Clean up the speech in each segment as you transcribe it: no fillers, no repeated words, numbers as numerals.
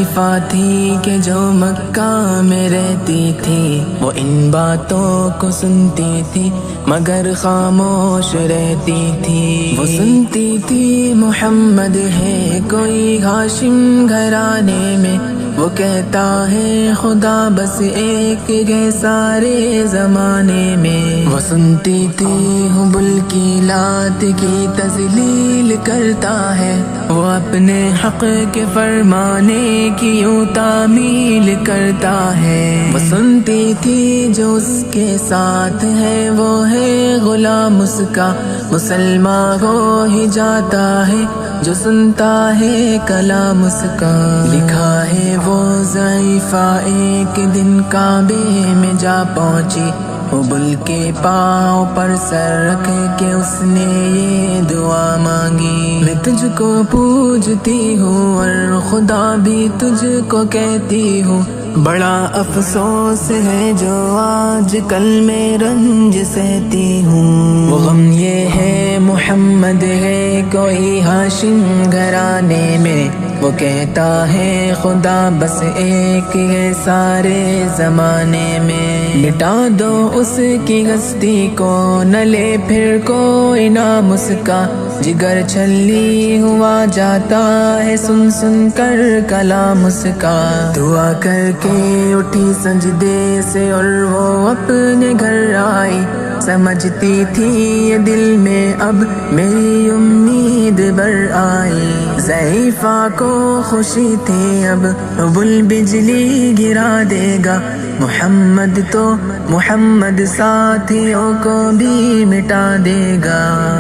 ضعیفہ تھی کہ جو مکہ میں رہتی تھی، وہ ان باتوں کو سنتی تھی مگر خاموش رہتی تھی۔ وہ سنتی تھی محمد ہے کوئی ہاشم گھرانے میں، وہ کہتا ہے خدا بس ایک ہے سارے زمانے میں۔ وہ سنتی تھی حبل کی لات کی تذلیل کرتا ہے، وہ اپنے حق کے فرمانے کی یوں تعمیل کرتا ہے۔ وہ سنتی تھی جو اس کے ساتھ ہے وہ ہے غلام اس کا، مسلمان ہو ہی جاتا ہے جو سنتا ہے کلام اس کا۔ لکھا ہے وہ ضعیفہ ایک دن کعبے میں جا پہنچی، حبل کے پاؤں پر سر رکھ کے اس نے یہ دعا مانگی، میں تجھ کو پوجتی ہوں اور خدا بھی تجھ کو کہتی ہوں، بڑا افسوس ہے جو آج کل میں رنج سہتی ہوں۔ وہ غم یہ ہے محمد ہے کوئی ہاشم گھرانے میں، وہ کہتا ہے خدا بس ایک ہے سارے زمانے میں۔ مٹا دو اس کی ہستی کو نہ لے پھر کوئی نام اس کا، جگر چھلی ہوا جاتا ہے سن سن کر کلام اس کا۔ دعا کر کے اٹھی سجدے سے اور وہ اپنے گھر آئی، سمجھتی تھی یہ دل میں اب میری امید بر آئی۔ ضعیفہ کو خوشی تھی اب حبل بجلی گرا دے گا، محمد تو محمد ساتھیوں کو بھی مٹا دے گا۔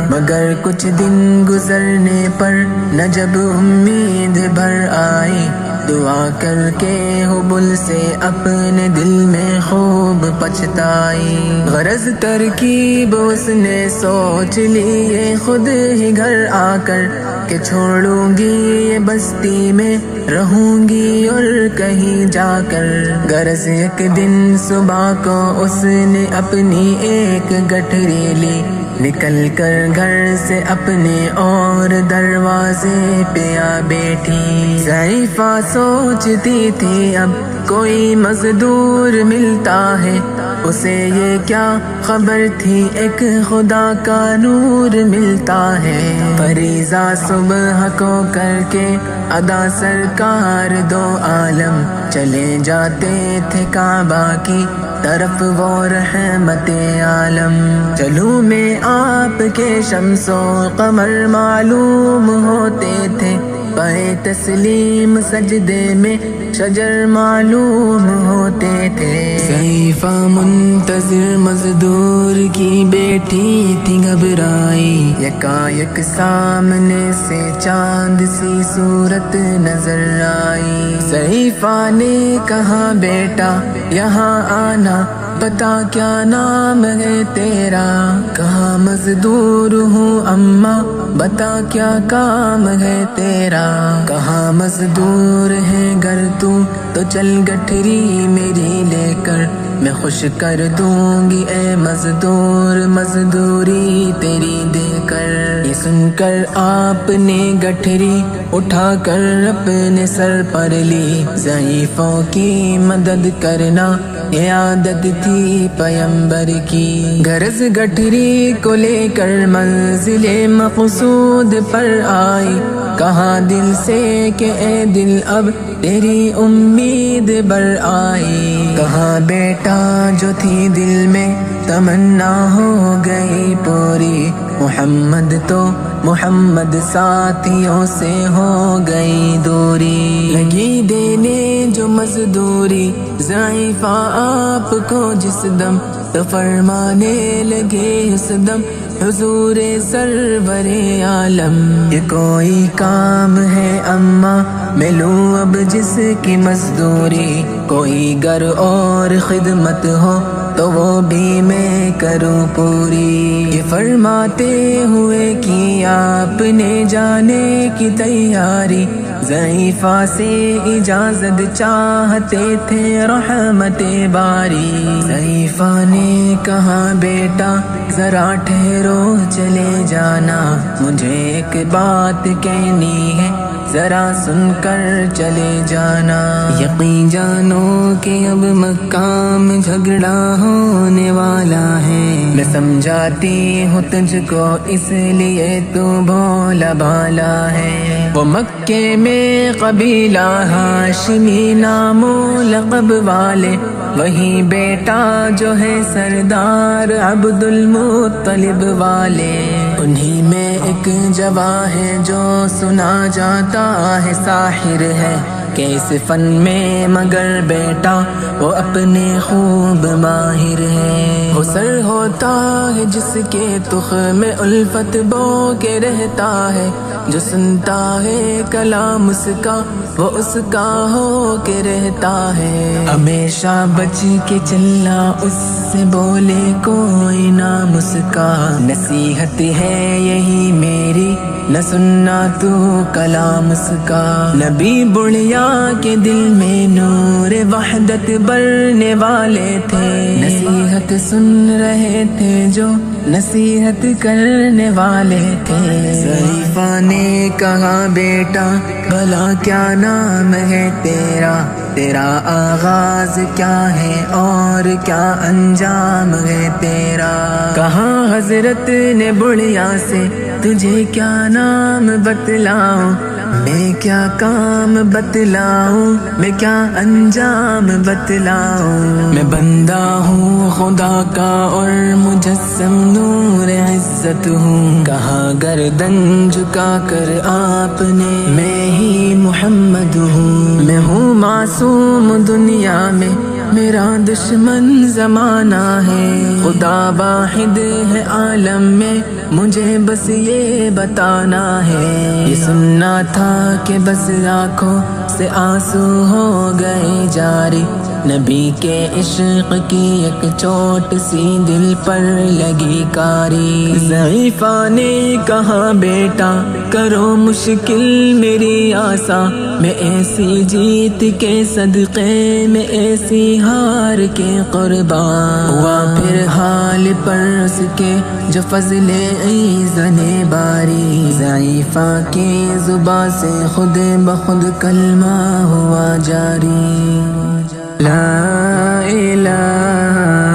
مگر کچھ دن گزرنے پر نہ جب امید بھر آئی، دعا کر کے حبل سے اپنے دل میں خوب پچھتائی۔ غرض ترکیب اس نے سوچ لی یہ خود ہی گھر آ کر، کہ چھوڑوں گی یہ بستی میں رہوں گی اور کہیں جا کر۔ غرض ایک دن صبح کو اس نے اپنی ایک گٹھری لی، نکل کر گھر سے اپنے اور دروازے پہ آ بیٹھی۔ ضعیفہ سوچتی تھی اب کوئی مزدور ملتا ہے، اسے یہ کیا خبر تھی ایک خدا کا نور ملتا ہے۔ فریضہ صبح کو کر کے ادا سرکار دو عالم چلے جاتے تھے کعبہ کی طرف وہ رحمت عالم۔ چلوں میں آپ کے شمس و قمر معلوم ہوتے تھے، پائے تسلیم سجدے میں شجر معلوم ہوتے تھے۔ ضعیفہ منتظر مزدور کی بیٹھی تھی گھبرائی، یکایک سامنے سے چاند سی صورت نظر آئی۔ ضعیفہ نے کہا بیٹا یہاں آنا، بتا کیا نام ہے تیرا؟ کہا مزدور ہوں اماں، بتا کیا کام ہے تیرا؟ کہا مزدور ہے گر تو چل گٹھری میری لے کر، میں خوش کر دوں گی اے مزدور مزدوری تیری دے کر۔ یہ سن کر آپ نے گٹھری اٹھا کر اپنے سر پر لی، ضعیفوں کی مدد کرنا یہ عادت تھی پیمبر کی۔ غرض گٹھری کو لے کر منزل مقصود پر آئی، کہا دل سے کہ اے دل اب تیری امید بر آئی۔ کہا بیٹا جو تھی دل میں تمنا ہو گئی پوری، محمد تو محمد ساتھیوں سے ہو گئی دوری۔ لگی دینے جو مزدوری ضعیفہ آپ کو جس دم، تو فرمانے لگے اس دم حضور سرور عالم۔ یہ کوئی کام ہے اماں میں لوں اب جس کی مزدوری، کوئی گر اور خدمت ہو تو وہ بھی میں کروں پوری۔ یہ فرماتے ہوئے کی آپ نے جانے کی تیاری، ضعیفہ سے اجازت چاہتے تھے رحمت باری۔ ضعیفہ نے کہا بیٹا ذرا ٹھہرو چلے جانا، مجھے ایک بات کہنی ہے ذرا سن کر چلے جانا۔ یقین جانو کہ اب مکہ میں جھگڑا ہونے والا ہے، میں سمجھاتی ہوں تجھ کو اس لیے تو بھولا بھالا ہے۔ وہ مکے میں قبیلہ ہاشمی نام و لقب والے، وہی بیٹا جو ہے سردار عبد المطلب والے، انہی میں ایک جوان ہے جو سنا جاتا ہے ساحر ہے، کہ اس فن میں مگر بیٹا وہ اپنے خوب ماہر ہے۔ وہ سر ہوتا ہے جس کے تخم میں الفت بو کے رہتا ہے، جو سنتا ہے کلام اس کا وہ اس کا ہو کے رہتا ہے۔ ہمیشہ بچ کے چلنا اس سے بولے کوئی نام اس کا، نصیحت ہے یہی میری نہ سننا تو کلام اس کا۔ نبی بڑھیا کے دل میں نور وحدت بھرنے والے تھے، نصیحت سن رہے تھے جو نصیحت کرنے والے تھے۔ ضعیفہ نے کہا بیٹا بھلا کیا نام ہے تیرا، تیرا آغاز کیا ہے اور کیا انجام ہے تیرا۔ کہا حضرت نے بڑھیا سے تجھے کیا نام بتلاؤں، میں کیا کام بتلاؤں، میں کیا انجام بتلاؤں۔ میں بندہ ہوں خدا کا اور مجسم نور عزت ہوں، کہا گردن جھکا کر آپ نے میں ہی محمد ہوں۔ میں ہوں معصوم دنیا میں میرا دشمن زمانہ ہے، خدا واحد ہے عالم میں مجھے بس یہ بتانا ہے۔ یہ سننا تھا کہ بس آنکھوں سے آنسو ہو گئے جاری، نبی کے عشق کی ایک چوٹ سی دل پر لگی کاری۔ ضعیفہ نے کہا بیٹا کرو مشکل میری آسا، میں ایسی جیت کے صدقے میں ایسی ہار کے قربان ہوا، پھر حال پر اس کے جو فضل ایزن باری۔ ضعیفہ کی زبان سے خود بخود کلمہ ہوا جاری، لا الہ